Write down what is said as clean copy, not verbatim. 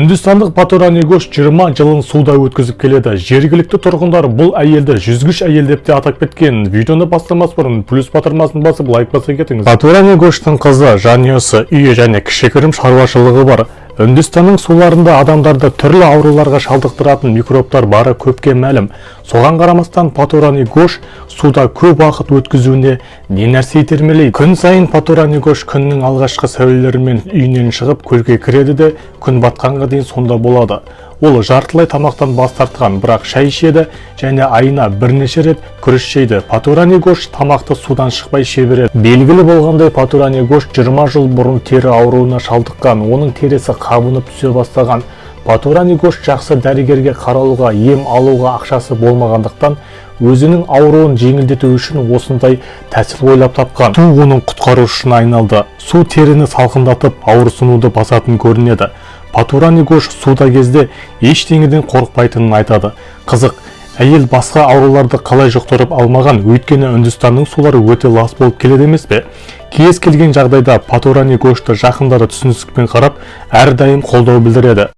Үндістандық Патурани Гош 20 жылын суда өткізіп келеді. Жергілікті тұрғындар бұл әйелді жүзгіш әйел деп те атап кеткен. Видеоны бастамас бұрын плюс батырмасын басып лайк баса кетіңіз. Патурани Гоштың қызы, жанұясы, үйі және кішігірім шаруашылығы бар. Үндістанның суларында адамдарды түрлі ауруларға шалдықтыратын микробтар бары көпке мәлім. Соған қарамастан Патурани Гош суда көп уақыт өткізуіне не нәрсе итермелейді. Күн сайын Патурани Гош күннің алғашқы сәулелерімен үйінен шығып көлге кіреді де күн батқанға дейін сонда болады. Ол жартылай тамақтан бас тартқан, бірақ шай ішеді және айына бірнеше рет күріш жейді. Патурани Гош тамақты судан шықпай шебереді. Белгілі болғандай, Патурани Гош 20 жыл бұрын тері ауруына шалдыққан, оның тересі қабынып түсе бастаған. Патурани Гош жақсы дәрігерге қаралуға, ем алуға ақшасы болмағандықтан, өзінің ауруын жеңілдету үшін осындай тәсіл ойлап тапқан. Су оның құтқарушысына айналды. Су теріні салқындатып, ауырсынуды басатын көрінеді. Патурани Гош суда кезде ештеңеден қорықпайтынын айтады. Қызық, әйел басқа ауруларды қалай жұқтырып алмаған, өйткені Үндістанның сулары өте лас болып келеді емес пе? Кез келген жағдайда Патурани Гошты жақындары түсіністікпен қарап, әрдайым қолдау білдіреді.